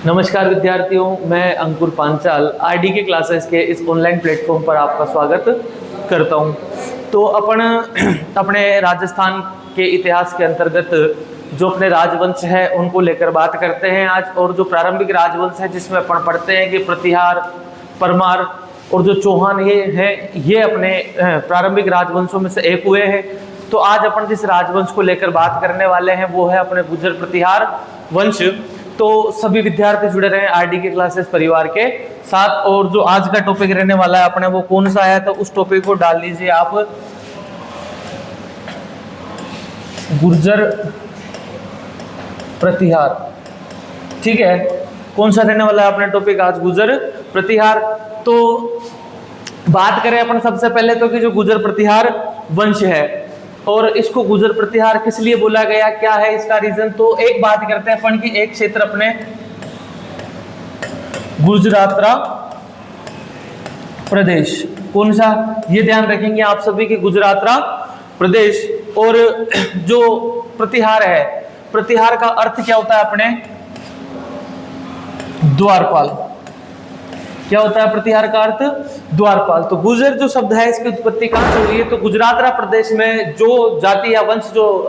नमस्कार विद्यार्थियों, मैं अंकुर पांचाल आरडी के क्लासेस के इस ऑनलाइन प्लेटफॉर्म पर आपका स्वागत करता हूं। तो अपन अपने राजस्थान के इतिहास के अंतर्गत जो अपने राजवंश है उनको लेकर बात करते हैं आज। और जो प्रारंभिक राजवंश है जिसमें अपन पढ़ते हैं कि प्रतिहार, परमार और जो चौहान ये हैं, ये अपने प्रारंभिक राजवंशों में से एक हुए हैं। तो आज अपन जिस राजवंश को लेकर बात करने वाले हैं वो है अपने गुर्जर प्रतिहार वंश। तो सभी विद्यार्थी जुड़े रहे आरडी के क्लासेस परिवार के साथ। और जो आज का टॉपिक रहने वाला है अपने वो कौन सा है, तो उस टॉपिक को डाल लीजिए आप, गुर्जर प्रतिहार। ठीक है, कौन सा रहने वाला है अपने टॉपिक आज, गुर्जर प्रतिहार। तो बात करें अपन सबसे पहले तो कि जो गुर्जर प्रतिहार वंश है और इसको गुर्जर प्रतिहार किस लिए बोला गया, क्या है इसका रीजन। तो एक बात करते हैं अपन की, एक क्षेत्र अपने गुजरातरा प्रदेश, कौन सा, ये ध्यान रखेंगे आप सभी की गुजरातरा प्रदेश। और जो प्रतिहार है, प्रतिहार का अर्थ क्या होता है अपने, द्वारपाल। क्या होता है प्रतिहार का अर्थ, द्वारपाल। तो गुर्जर जो शब्द है इसकी उत्पत्ति कहां से हुई है, तो गुजरातरा प्रदेश में जो जाति या वंश जो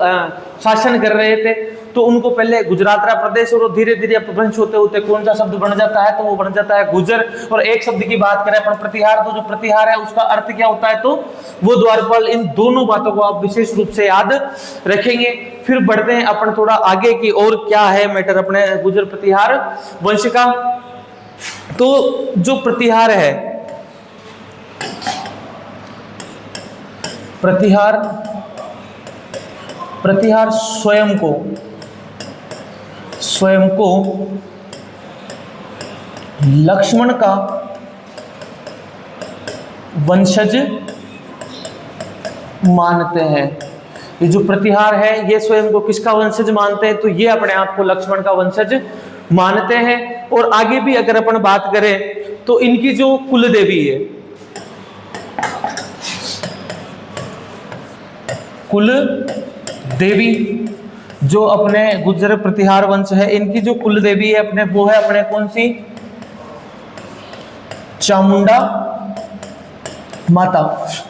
शासन कर रहे थे तो उनको पहले गुजरातरा प्रदेश, और धीरे धीरे अपभ्रंश होते होते कौन सा शब्द बन जाता है, तो वो बन जाता है गुर्जर। और एक शब्द की बात करें अपन प्रतिहार, तो जो प्रतिहार है उसका अर्थ क्या होता है, तो वो द्वारपाल। इन दोनों बातों को आप विशेष रूप से याद रखेंगे। फिर बढ़ते हैं अपन थोड़ा आगे की, और क्या है मैटर अपने गुर्जर प्रतिहार वंश का। तो जो प्रतिहार है, प्रतिहार स्वयं को लक्ष्मण का वंशज मानते हैं। ये जो प्रतिहार है ये स्वयं को किसका वंशज मानते हैं, तो ये अपने आप को लक्ष्मण का वंशज मानते हैं। और आगे भी अगर अपन बात करें तो इनकी जो कुल देवी है, कुल देवी जो अपने गुर्जर प्रतिहार वंश है, इनकी जो कुल देवी है अपने, वो है अपने कौन सी, चामुंडा माता।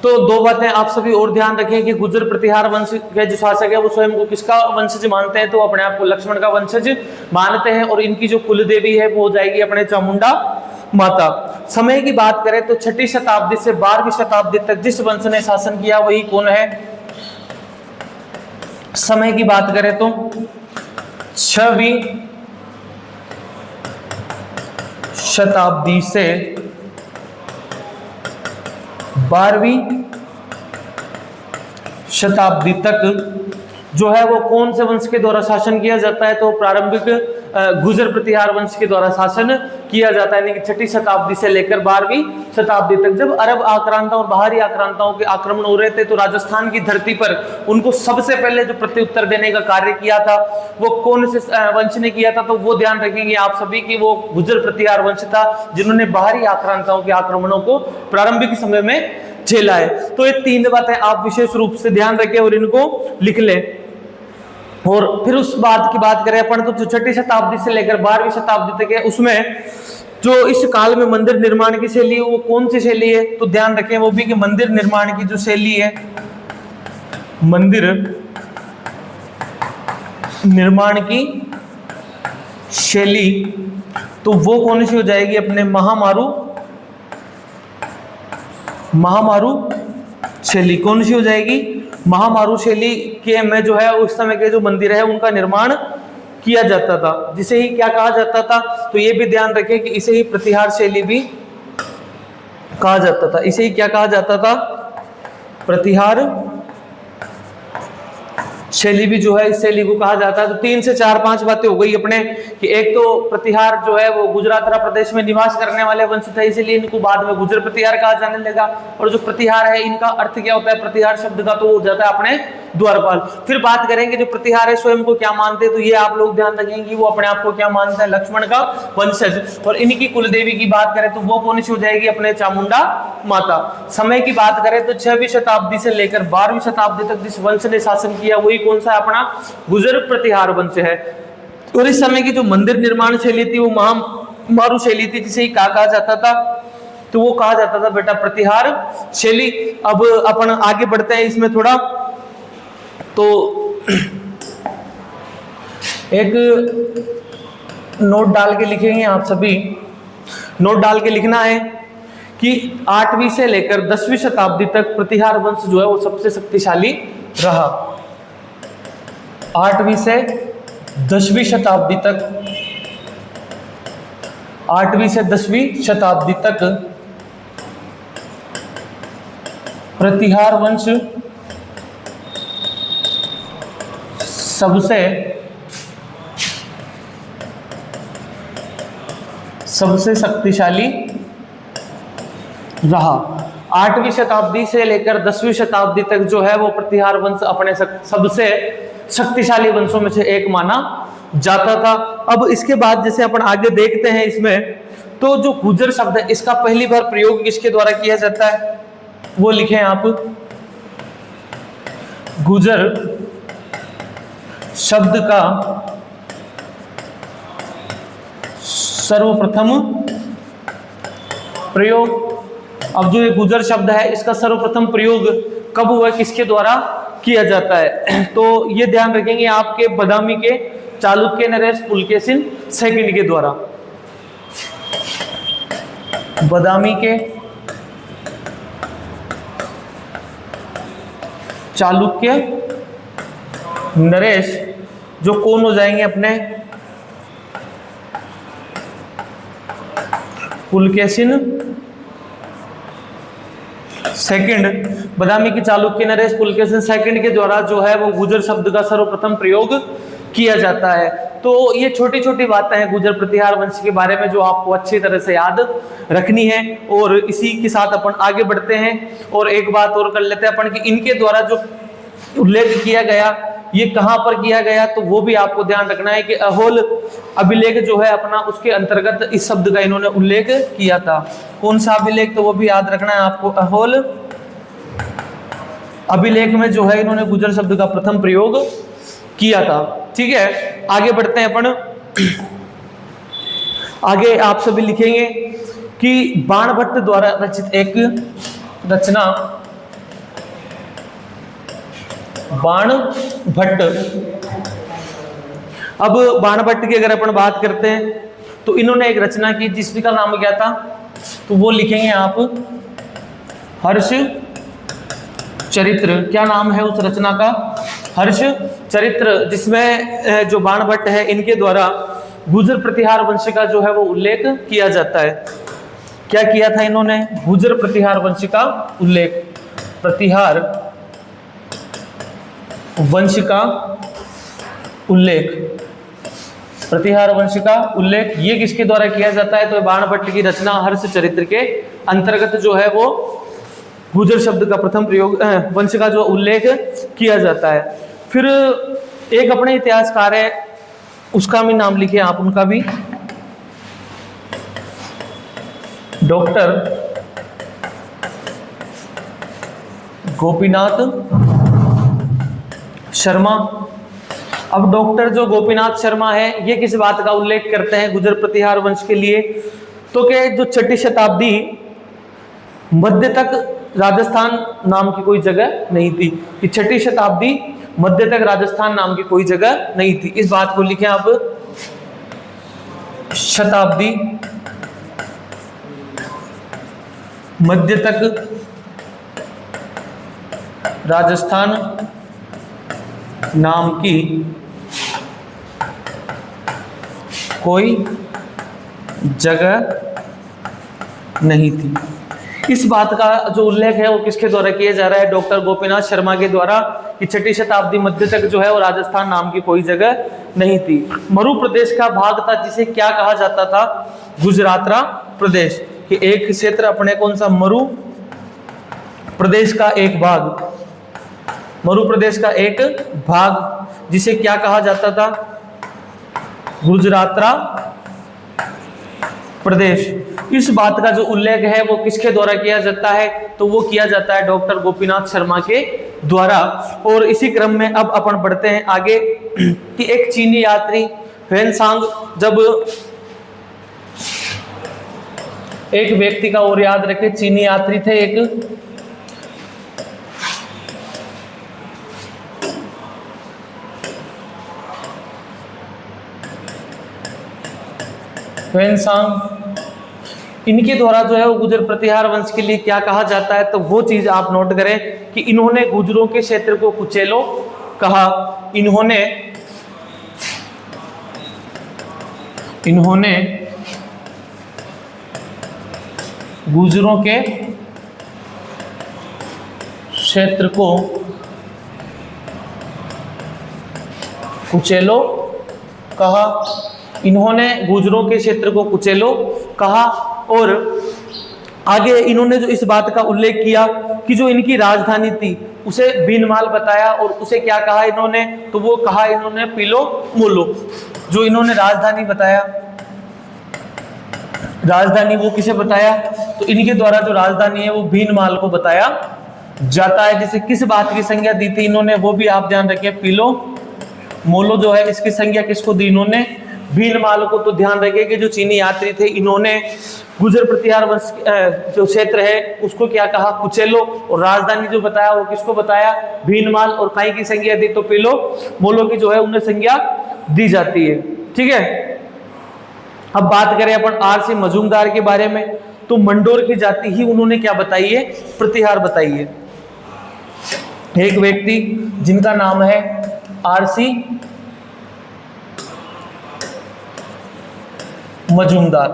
तो दो बातें आप सभी और ध्यान रखें कि गुर्जर प्रतिहार वंश के जो शासक है वो स्वयं को किसका वंशज मानते हैं, तो अपने आप को लक्ष्मण का वंशज मानते हैं। और इनकी जो कुल देवी है वो हो जाएगी अपने चामुंडा माता। समय की बात करें तो 6वीं शताब्दी से 12वीं शताब्दी तक जिस वंश ने शासन किया वही कौन है, समय की बात करें तो 6वीं शताब्दी से 12वीं शताब्दी तक जो है वो कौन से वंश के द्वारा शासन किया जाता है, तो प्रारंभिक गुर्जर प्रतिहार वंश के द्वारा शासन किया जाता है। यानी कि 6वीं शताब्दी से लेकर 12वीं शताब्दी तक जब अरब आक्रांताओं और बाहरी आक्रांताओं के आक्रमण हो रहे थे तो राजस्थान की धरती पर उनको सबसे पहले जो प्रत्युत्तर देने का कार्य किया था वो कौन से वंश ने किया था, तो वो ध्यान रखेंगे आप सभी की, वो गुर्जर प्रतिहार वंश था जिन्होंने बाहरी आक्रांताओं के आक्रमणों को प्रारंभिक समय में झेला है। तो ये 3 बातें आप विशेष रूप से ध्यान रखें और इनको लिख लें। और फिर उस बात की बात करें अपन तो 6वीं शताब्दी से लेकर 12वीं शताब्दी तक है, उसमें जो इस काल में मंदिर निर्माण की शैली है वो कौन सी शैली है, तो ध्यान रखें वो भी कि मंदिर निर्माण की जो शैली है, मंदिर निर्माण की शैली, तो वो कौन सी हो जाएगी अपने महामारू शैली। कौन सी हो जाएगी, महामारू शैली के में जो है उस समय के जो मंदिर है उनका निर्माण किया जाता था, जिसे ही क्या कहा जाता था, तो ये भी ध्यान रखें कि इसे ही प्रतिहार शैली भी कहा जाता था। इसे ही क्या कहा जाता था, प्रतिहार शैली भी जो है इस शैली को कहा जाता है। तो 3 से 4-5 बातें हो गई अपने कि एक तो प्रतिहार जो है वो गुजरातरा प्रदेश में निवास करने वाले वंश थे, इसलिए इनको बाद में गुर्जर प्रतिहार कहा जाने लगा। और जो प्रतिहार है इनका अर्थ क्या होता है, प्रतिहार शब्द का तो हो जाता है अपने द्वारपाल। फिर बात करेंगे जो प्रतिहार है स्वयं को क्या मानते हैं, तो ये आप लोग ध्यान रखेंगे वो अपने आप को क्या मानता है, लक्ष्मण का वंशज। और इनकी कुल देवी की बात करें तो वो कौन सी हो जाएगी, अपने चामुंडा माता। समय की बात करें तो 6वीं शताब्दी से लेकर 12वीं शताब्दी तक जिस वंश ने शासन किया वही कौन सा अपना गुर्जर प्रतिहार वंश है। और इस समय की जो मंदिर निर्माण शैली थी वो महामारू शैली थी, जिसे कहा जाता था, तो वो कहा जाता था बेटा प्रतिहार शैली। अब अपन आगे बढ़ते हैं इसमें थोड़ा, तो एक नोट डाल के लिखेंगे आप सभी, नोट डाल के लिखना है कि 8वीं से लेकर 10वीं शताब्दी तक प्रतिहार वंश जो है वो सबसे शक्तिशाली रहा। 8वीं से 10वीं शताब्दी तक, 8वीं से 10वीं शताब्दी तक प्रतिहार वंश सबसे शक्तिशाली रहा। 8वीं शताब्दी से लेकर 10वीं शताब्दी तक जो है वो प्रतिहार वंश अपने सबसे शक्तिशाली वंशों में से एक माना जाता था। अब इसके बाद जैसे अपन आगे देखते हैं इसमें, तो जो गुर्जर शब्द है इसका पहली बार प्रयोग किसके द्वारा किया जाता है, वो लिखें आप। गुर्जर शब्द का सर्वप्रथम प्रयोग, अब जो ये गुर्जर शब्द है इसका सर्वप्रथम प्रयोग कब हुआ, किसके द्वारा किया जाता है, तो ये ध्यान रखेंगे आपके बदामी के, चालुक्य, नरेश, पुलकेशिन सेकंड के द्वारा। बदामी के, चालुक्य, नरेश, जो कौन हो जाएंगे अपने पुलकेशिन सेकंड, बदामी की, चालुक्य, नरेश, पुलकेशिन सेकंड के द्वारा जो है वो गुर्जर शब्द का सर्वप्रथम प्रयोग किया जाता है। तो ये छोटी छोटी बातें हैं गुर्जर प्रतिहार वंश के बारे में जो आपको अच्छी तरह से याद रखनी है। और इसी के साथ अपन आगे बढ़ते हैं और एक बात और कर लेते हैं अपन कि इनके द्वारा जो उल्लेख किया गया ये कहां पर किया गया, तो वो भी आपको ध्यान रखना है कि अहोल अभिलेख जो है अपना, उसके अंतर्गत इस शब्द का इन्होंने उल्लेख किया था। कौन सा अभिलेख, तो वो भी याद रखना है आपको, अहोल अभिलेख में जो है इन्होंने गुर्जर शब्द का प्रथम प्रयोग किया था। ठीक है, आगे बढ़ते हैं अपन। आगे आप सभी लिखेंगे कि बाणभट्ट द्वारा रचित एक रचना, बाणभट्ट। अब बाणभट्ट की अगर अपन बात करते हैं तो इन्होंने एक रचना की जिसका नाम क्या था, तो वो लिखेंगे आप हर्ष चरित्र। क्या नाम है उस रचना का, हर्ष चरित्र, जिसमें जो बाणभट्ट है इनके द्वारा गुर्जर प्रतिहार वंश का जो है वो उल्लेख किया जाता है। क्या किया था इन्होंने, गुर्जर प्रतिहार वंश का उल्लेख, प्रतिहार वंश का उल्लेख, प्रतिहार वंश का उल्लेख ये किसके द्वारा किया जाता है, तो बाणभट्ट की रचना हर्ष चरित्र के अंतर्गत जो है वो गुर्जर शब्द का प्रथम प्रयोग, वंश का जो उल्लेख किया जाता है। फिर एक अपने इतिहासकार है, उसका भी नाम लिखे आप, उनका भी, डॉक्टर गोपीनाथ शर्मा। अब डॉक्टर जो गोपीनाथ शर्मा है ये किस बात का उल्लेख करते हैं गुर्जर प्रतिहार वंश के लिए, तो कि जो 6ठी शताब्दी मध्य तक राजस्थान नाम की कोई जगह नहीं थी, कि 6ठी शताब्दी मध्य तक राजस्थान नाम की कोई जगह नहीं थी। इस बात को लिखें आप, शताब्दी मध्य तक राजस्थान नाम की कोई जगह नहीं थी। इस बात का जो उल्लेख है वो किसके द्वारा किया जा रहा है, डॉक्टर गोपीनाथ शर्मा के द्वारा, कि 6ठी शताब्दी मध्य तक जो है वो राजस्थान नाम की कोई जगह नहीं थी। मरु प्रदेश का भाग था जिसे क्या कहा जाता था, गुजरातरा प्रदेश, कि एक क्षेत्र अपने कौन सा, मरु प्रदेश का एक भाग, मरु प्रदेश का एक भाग जिसे क्या कहा जाता था, गुजरातरा प्रदेश। इस बात का जो उल्लेख है वो किसके द्वारा किया जाता है, तो वो किया जाता है डॉक्टर गोपीनाथ शर्मा के द्वारा। और इसी क्रम में अब अपन बढ़ते हैं आगे कि एक चीनी यात्री ह्वेनसांग जब एक व्यक्ति का, और याद रखे चीनी यात्री थे एक, ह्वेनसांग, इनके द्वारा जो है वो गुर्जर प्रतिहार वंश के लिए क्या कहा जाता है, तो वो चीज आप नोट करें कि इन्होंने गुर्जरों के क्षेत्र को कुचेलो कहा। इन्होंने गुर्जरों के क्षेत्र को कुचेलो कहा। इन्होंने गुर्जरों के क्षेत्र को कुचेलो कहा। और आगे इन्होंने जो इस बात का उल्लेख किया कि जो इनकी राजधानी थी उसे बीनमाल बताया, और उसे क्या कहा इन्होंने, तो वो कहा इन्होंने पीलो मोलो। जो इन्होंने राजधानी बताया, राजधानी वो किसे बताया, तो इनके द्वारा जो राजधानी है वो बीनमाल को बताया जाता है। जैसे किस बात की संज्ञा दी थी इन्होंने, वो भी आप ध्यान रखिए, पीलो मोलो जो है इसकी संज्ञा किसको दी इन्होंने, भीनमाल को। तो ध्यान रखिए कि जो चीनी यात्री थे इन्होंने गुर्जर प्रतिहार वंश जो क्षेत्र है उसको क्या कहा, कुचेलो, और राजधानी जो बताया वो किसको बताया, भीनमाल, और काई की संज्ञा दी तो पीलो मोलो की जो है उन्हें संज्ञा दी जाती है। ठीक है, अब बात करें अपन आरसी मजूमदार के बारे में, तो मंडोर की जाति ही उन्होंने क्या बताई है, प्रतिहार बताई है। एक व्यक्ति जिनका नाम है आरसी मजूमदार,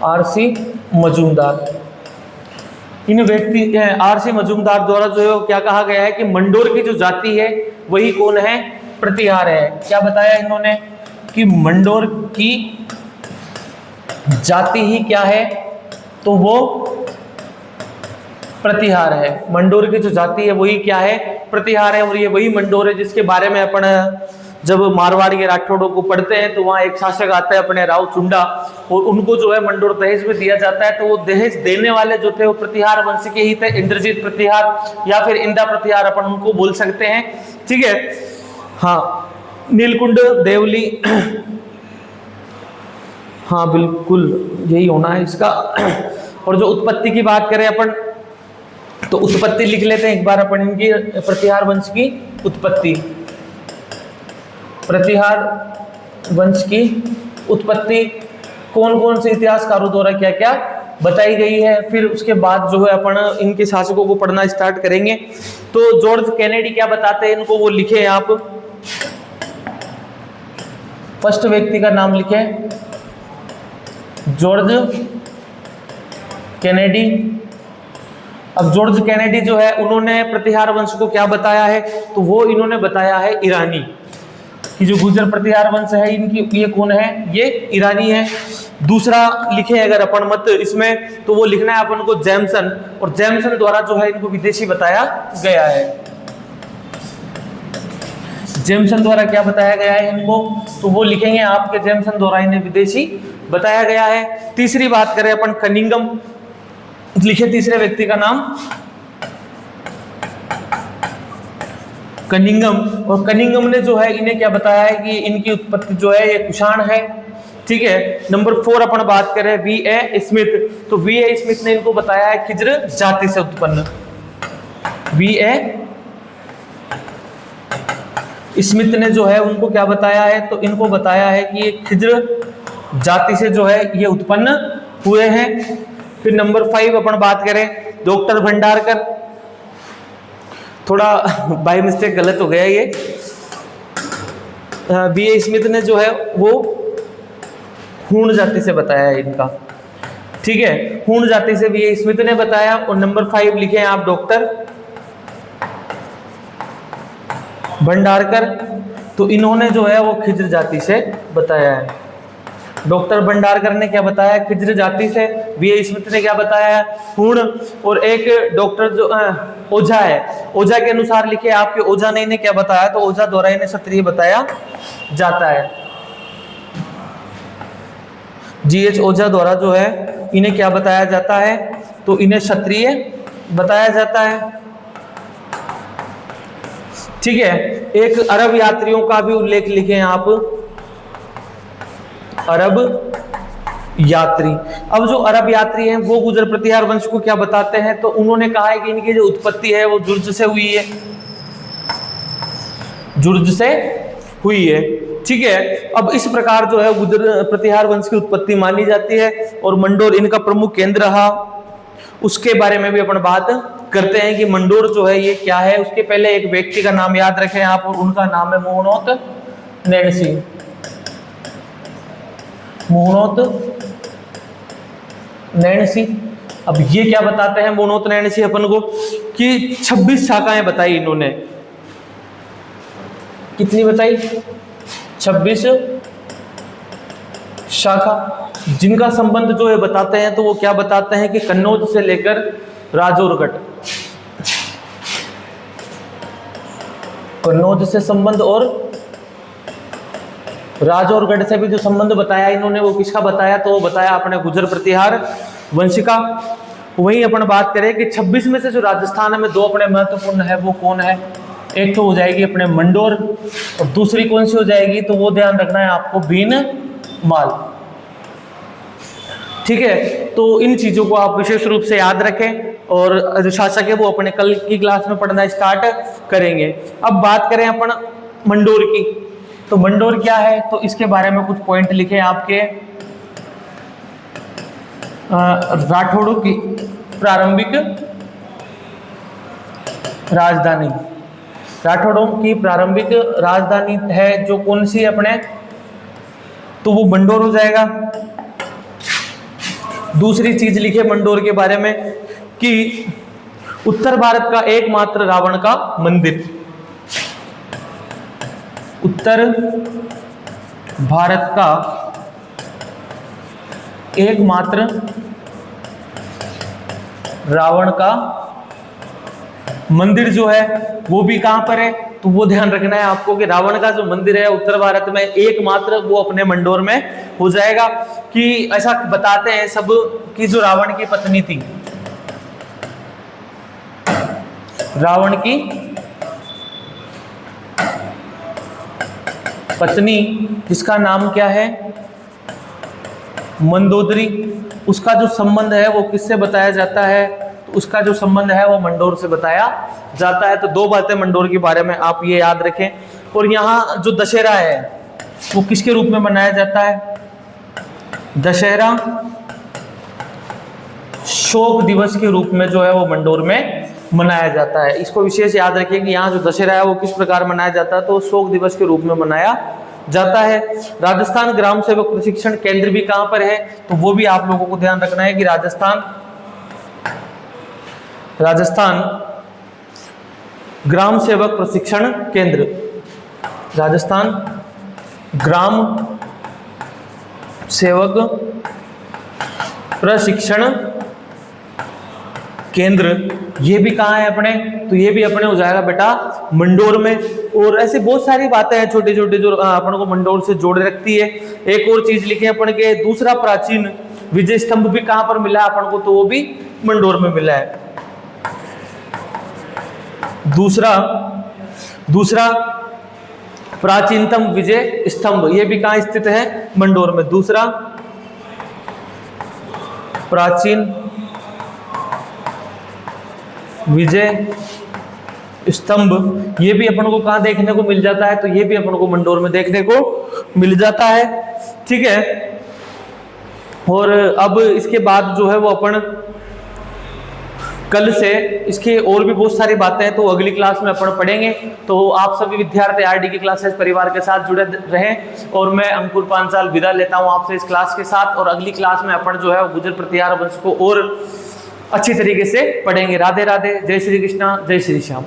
आरसी मजूमदार, इन व्यक्ति आरसी मजूमदार द्वारा जो है क्या कहा गया है कि मंडोर की जो जाति है वही कौन है, प्रतिहार है। क्या बताया इन्होंने कि मंडोर की जाति ही क्या है, तो वो प्रतिहार है। मंडोर की जो जाति है वही क्या है, प्रतिहार है। और ये वही मंडोर है जिसके बारे में अपन जब मारवाड़ के राठौड़ों को पढ़ते हैं तो वहाँ एक शासक आता है अपने राव चुंडा, और उनको जो है मंडोर दहेज में दिया जाता है। तो वो दहेज देने वाले जो थे वो प्रतिहार वंश के ही थे, इंद्रजीत प्रतिहार या फिर इंदा प्रतिहार अपन उनको बोल सकते हैं। ठीक है, हाँ, नीलकुंड देवली, हाँ बिल्कुल यही होना है इसका। और जो उत्पत्ति की बात करें अपन, तो उत्पत्ति लिख लेते हैं एक बार अपन इनकी, प्रतिहार वंश की उत्पत्ति। प्रतिहार वंश की उत्पत्ति कौन कौन से इतिहासकारों द्वारा क्या क्या बताई गई है, फिर उसके बाद जो है अपन इनके शासकों को पढ़ना स्टार्ट करेंगे। तो जॉर्ज कैनेडी क्या बताते हैं इनको, वो लिखे आप, फर्स्ट व्यक्ति का नाम लिखे जॉर्ज कैनेडी। अब जॉर्ज कैनेडी जो है उन्होंने प्रतिहार वंश को क्या बताया है, तो वो इन्होंने बताया है ईरानी, कि जो गुर्जर प्रतिहार वंश है इनकी ये कौन है, ये ईरानी है। दूसरा लिखे अगर अपन मत इसमें, तो वो लिखना है अपन को जेम्सन, और जेम्सन द्वारा जो है इनको विदेशी बताया गया है। जेम्सन द्वारा क्या बताया गया है इनको, तो वो लिखेंगे आपके जेम्सन द्वारा इन्हें विदेशी बताया गया है। तीसरी बात करें अपन कनिंगम, लिखे तीसरे व्यक्ति का नाम कनिंगम, और कनिंगम ने जो है इन्हें क्या बताया है कि इनकी उत्पत्ति जो है ये कुषाण है। ठीक है, नंबर 4 अपन बात करें V.A. स्मिथ, तो V.A. स्मिथ ने इनको बताया है खिज्र जाति से उत्पन्न। V.A. स्मिथ ने जो है उनको क्या बताया है, तो इनको बताया है कि ये खिज्र जाति से जो है ये उत्पन्न हुए हैं। फिर नंबर 5 अपन बात करें डॉक्टर भंडारकर, थोड़ा बाय मिस्टेक गलत हो गया ये, V.A. स्मिथ ने जो है वो हूण जाति से बताया है इनका। ठीक है, हूण जाति से V.A. स्मिथ ने बताया। और नंबर 5 लिखे हैं आप डॉक्टर भंडारकर, तो इन्होंने जो है वो खिज्र जाति से बताया है। डॉक्टर भंडारकर ने क्या बताया, खिज्र जाति से। V.A. स्मिथ ने क्या बताया, हूण। और एक डॉक्टर जो ओझा है, ओझा के अनुसार लिखे आपके ओझा ने इन्हें क्या बताया, तो ओझा द्वारा इन्हें क्षत्रिय बताया जाता है। G.H. ओझा द्वारा जो है इन्हें क्या बताया जाता है, तो इन्हें क्षत्रिय बताया जाता है। ठीक है। एक अरब यात्रियों का भी उल्लेख लिखें आप, अरब यात्री। अब जो अरब यात्री हैं वो गुजर प्रतिहार वंश को क्या बताते हैं, तो उन्होंने कहा है कि इनकी जो उत्पत्ति है वो जुर्ज से हुई है, जुर्ज से हुई है। ठीक है। अब इस प्रकार जो है गुजर प्रतिहार वंश की उत्पत्ति मानी जाती है और मंडोर इनका प्रमुख केंद्र रहा। उसके बारे में भी अपन बात करते हैं कि मंडोर जो है ये क्या है। उसके पहले एक व्यक्ति का नाम याद रखें आप, और उनका नाम है मोहनोत नैणसी। मोहनोत नैणसी। अब ये क्या बताते हैं मोहनोत नैणसी अपन को, कि 26 शाखाएं बताई इन्होंने। कितनी बताई? 26 शाखा, जिनका संबंध जो है बताते हैं, तो वो क्या बताते हैं कि कन्नौज से लेकर राजौरगढ़, कन्नौज से संबंध और राजौरगढ़ से भी जो संबंध बताया इन्होंने, वो किसका बताया, तो वो बताया अपने गुजर प्रतिहार वंश का। वहीं अपन बात करें कि 26 में से जो राजस्थान में 2 अपने महत्वपूर्ण है वो कौन है, एक तो हो जाएगी अपने मंडोर और दूसरी कौन सी हो जाएगी, तो वो ध्यान रखना है आपको, भीनमाल। ठीक है। तो इन चीजों को आप विशेष रूप से याद रखें और जो शासक है वो अपने कल की क्लास में पढ़ना स्टार्ट करेंगे। अब बात करें अपन मंडोर की, तो मंडोर क्या है, तो इसके बारे में कुछ पॉइंट लिखे आपके। राठौड़ों की प्रारंभिक राजधानी, राठौड़ों की प्रारंभिक राजधानी है जो कौन सी है अपने, तो वो मंडोर हो जाएगा। दूसरी चीज लिखे मंडोर के बारे में कि उत्तर भारत का एकमात्र रावण का मंदिर, उत्तर भारत का एकमात्र रावण का मंदिर जो है वो भी कहां पर है, तो वो ध्यान रखना है आपको कि रावण का जो मंदिर है उत्तर भारत में एकमात्र, वो अपने मंडोर में हो जाएगा। कि ऐसा बताते हैं सब कि जो रावण की पत्नी थी, रावण की पत्नी जिसका नाम क्या है, मंदोदरी, उसका जो संबंध है वो किससे बताया जाता है, तो उसका जो संबंध है वो मंडोर से बताया जाता है। तो 2 बातें मंडोर के बारे में आप ये याद रखें। और यहाँ जो दशहरा है वो किसके रूप में मनाया जाता है, दशहरा शोक दिवस के रूप में जो है वो मंडोर में मनाया जाता है। इसको विशेष याद रखिए कि यहाँ जो दशहरा है वो किस प्रकार मनाया जाता है, तो शोक दिवस के रूप में मनाया जाता है। राजस्थान ग्राम सेवक प्रशिक्षण केंद्र भी कहां पर है, तो वो भी आप लोगों को ध्यान रखना है कि राजस्थान ग्राम सेवक प्रशिक्षण केंद्र, राजस्थान ग्राम सेवक प्रशिक्षण केंद्र, ये भी कहाँ है अपने, तो ये भी अपने हो जाएगा बेटा मंडोर में। और ऐसे बहुत सारी बातें हैं छोटे छोटे जो अपन को मंडोर से जोड़े रखती है। एक और चीज लिखे अपन के, दूसरा प्राचीन विजय स्तंभ भी कहां पर मिला अपन को, तो वो भी मंडोर में मिला है। दूसरा प्राचीनतम विजय स्तंभ, ये भी कहां स्थित है, मंडोर में। दूसरा प्राचीन विजय स्तंभ, ये भी अपन को कहां देखने को मिल जाता है, तो ये भी अपन को मंडोर में देखने को मिल जाता है। ठीक है। और अब इसके बाद जो है वो अपन कल से इसके और भी बहुत सारी बातें हैं तो अगली क्लास में अपन पढ़ेंगे। तो आप सभी विद्यार्थी आरडी की क्लासेस परिवार के साथ जुड़े रहें और मैं अंकुर पांचाल विदा लेता हूं आपसे इस क्लास के साथ। और अगली क्लास में अपन जो है गुजर प्रतिहार वंश को और अच्छी तरीके से पढ़ेंगे। राधे राधे, जय श्री कृष्णा, जय श्री श्याम।